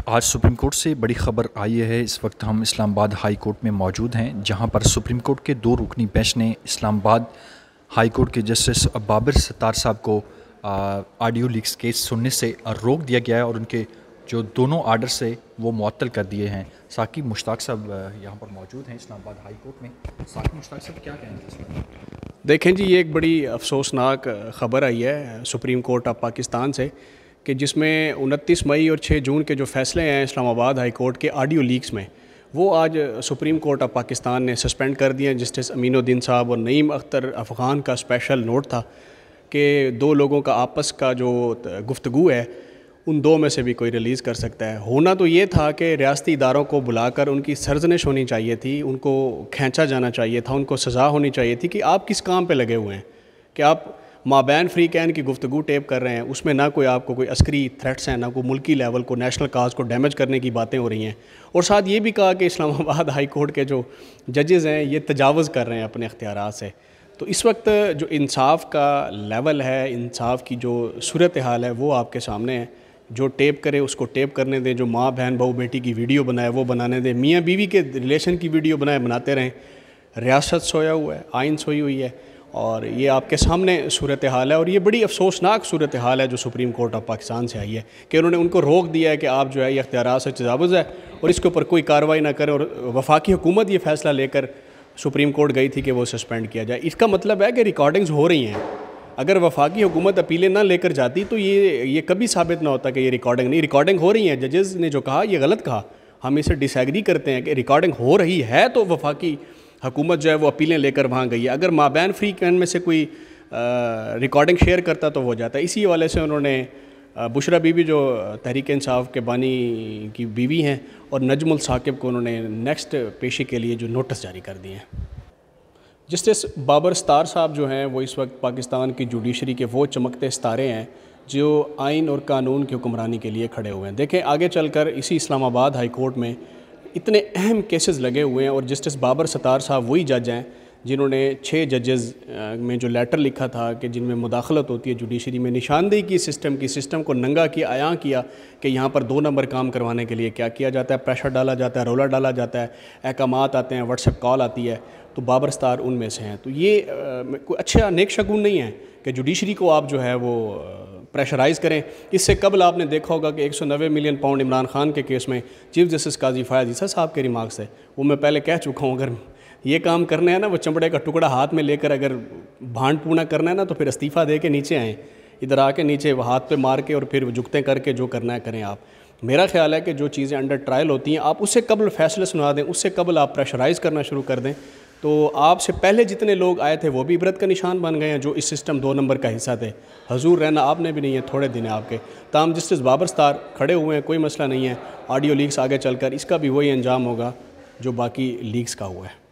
آج supreme court سے بڑی خبر آئی ہے۔ اس وقت ہم اسلام آباد ہائی کورٹ میں موجود ہیں، جہاں پر سپریم کورٹ کے 2 رکنی بینچ نے اسلام آباد ہائی کورٹ کے جسٹس بابر ستار صاحب کو آڈیو لیکس کیس سننے سے روک دیا گیا ہے اور ان کے جو دونوں آرڈرز سے وہ معطل کر دیے ہیں۔ ثاقب مشتاق صاحب یہاں پر موجود ہیں اسلام آباد ہائی کورٹ میں۔ ثاقب مشتاق صاحب کیا کہیں گے اس پر؟ دیکھیں جی، یہ ایک بڑی افسوسناک خبر آئی ہے سپریم کورٹ آف پاکستان سے کہ جس میں 29 مئی اور 6 جون کے جو فیصلے ہیں اسلام آباد ہائی کورٹ کے آڈیو لیکس میں، وہ آج سپریم کورٹ آف پاکستان نے سسپینڈ کر دیے ہیں۔ جسٹس امین الدین صاحب اور نعیم اختر افغان کا اسپیشل نوٹ تھا کہ 2 لوگوں کا آپس کا جو گفتگو ہے ان 2 میں سے بھی کوئی ریلیز کر سکتا ہے۔ ہونا تو یہ تھا کہ ریاستی اداروں کو بلا کر ان کی سرزنش ہونی چاہیے تھی، ان کو کھینچا جانا چاہیے تھا، ان کو سزا ہونی چاہیے تھی کہ آپ کس کام پہ لگے ہوئے ہیں، کہ آپ مابین فری کین کی گفتگو ٹیپ کر رہے ہیں، اس میں نہ کوئی آپ کو کوئی عسکری تھریٹس ہیں، نہ کوئی ملکی لیول کو نیشنل کاز کو ڈیمیج کرنے کی باتیں ہو رہی ہیں، اور ساتھ یہ بھی کہا کہ اسلام آباد ہائی کورٹ کے جو ججز ہیں یہ تجاوز کر رہے ہیں اپنے اختیارات سے۔ تو اس وقت جو انصاف کا لیول ہے، انصاف کی جو صورتحال ہے وہ آپ کے سامنے ہے۔ جو ٹیپ کرے اس کو ٹیپ کرنے دیں، جو ماں بہن بہو بیٹی کی ویڈیو بنائے وہ بنانے دیں، میاں بیوی کے ریلیشن کی ویڈیو بناتے رہیں۔ ریاست سویا ہوا ہے، آئین سوئی ہوئی ہے، اور یہ آپ کے سامنے صورتحال ہے، اور یہ بڑی افسوسناک صورتحال ہے جو سپریم کورٹ آف پاکستان سے آئی ہے کہ انہوں نے ان کو روک دیا ہے کہ آپ جو ہے یہ اختیارات سے تجاوز ہے اور اس کے اوپر کوئی کارروائی نہ کریں، اور وفاقی حکومت یہ فیصلہ لے کر سپریم کورٹ گئی تھی کہ وہ سسپینڈ کیا جائے۔ اس کا مطلب ہے کہ ریکارڈنگز ہو رہی ہیں۔ اگر وفاقی حکومت اپیلیں نہ لے کر جاتی تو یہ کبھی ثابت نہ ہوتا کہ یہ ریکارڈنگ ہو رہی ہیں۔ ججز نے جو کہا یہ غلط کہا، ہم اسے ڈس ایگری کرتے ہیں کہ ریکارڈنگ ہو رہی ہے تو وفاقی حکومت جو ہے وہ اپیلیں لے کر وہاں گئی ہے۔ اگر مابین فری کین میں سے کوئی ریکارڈنگ شیئر کرتا تو وہ جاتا ہے۔ اسی حوالے سے انہوں نے بشرا بی بی جو تحریک انصاف کے بانی کی بیوی ہیں اور نجم الثاقب کو انہوں نے نیکسٹ پیشی کے لیے جو نوٹس جاری کر دیے ہیں۔ جسٹس بابر ستار صاحب جو ہیں وہ اس وقت پاکستان کی جوڈیشری کے وہ چمکتے ستارے ہیں جو آئین اور قانون کی حکمرانی کے لیے کھڑے ہوئے ہیں۔ دیکھیں آگے چل کر اسی اسلام آباد ہائی کورٹ میں اتنے اہم کیسز لگے ہوئے ہیں، اور جسٹس بابر ستار صاحب وہی جج ہیں جنہوں نے 6 ججز میں جو لیٹر لکھا تھا کہ جن میں مداخلت ہوتی ہے جوڈیشری میں، نشاندہی کی سسٹم کو ننگا کیا، عیاں کیا کہ یہاں پر 2 نمبر کام کروانے کے لیے کیا کیا جاتا ہے، پریشر ڈالا جاتا ہے، رولر ڈالا جاتا ہے، احکامات آتے ہیں، واٹس ایپ کال آتی ہے، تو بابر ستار ان میں سے ہیں۔ تو یہ کوئی اچھا نیک شگون نہیں ہے کہ جوڈیشری کو آپ جو ہے وہ پریشرائز کریں۔ اس سے قبل آپ نے دیکھا ہوگا کہ 190 ملین پاؤنڈ عمران خان کے کیس میں چیف جسٹس قاضی فیاض عیسیٰ صاحب کے ریمارکس ہے، وہ میں پہلے کہہ چکا ہوں، اگر یہ کام کرنا ہے نا، وہ چمڑے کا ٹکڑا ہاتھ میں لے کر اگر بھانڈ پونا کرنا ہے نا تو پھر استعفیٰ دے کے نیچے آئیں، ادھر آ کے نیچے ہاتھ پہ مار کے اور پھر جھکتے کر کے جو کرنا ہے کریں آپ۔ میرا خیال ہے کہ جو چیزیں انڈر ٹرائل ہوتی ہیں آپ اس سے قبل فیصلے سنا دیں، اس سے قبل آپ پریشرائز کرنا شروع کر دیں، تو آپ سے پہلے جتنے لوگ آئے تھے وہ بھی عبرت کا نشان بن گئے ہیں جو اس سسٹم 2 نمبر کا حصہ تھے۔ حضور رہنا آپ نے بھی نہیں ہے، تھوڑے دن ہیں آپ کے۔ تاہم جسٹس بابر ستار کھڑے ہوئے ہیں، کوئی مسئلہ نہیں ہے، آڈیو لیکس آگے چل کر اس کا بھی وہی انجام ہوگا جو باقی لیکس کا ہوا ہے۔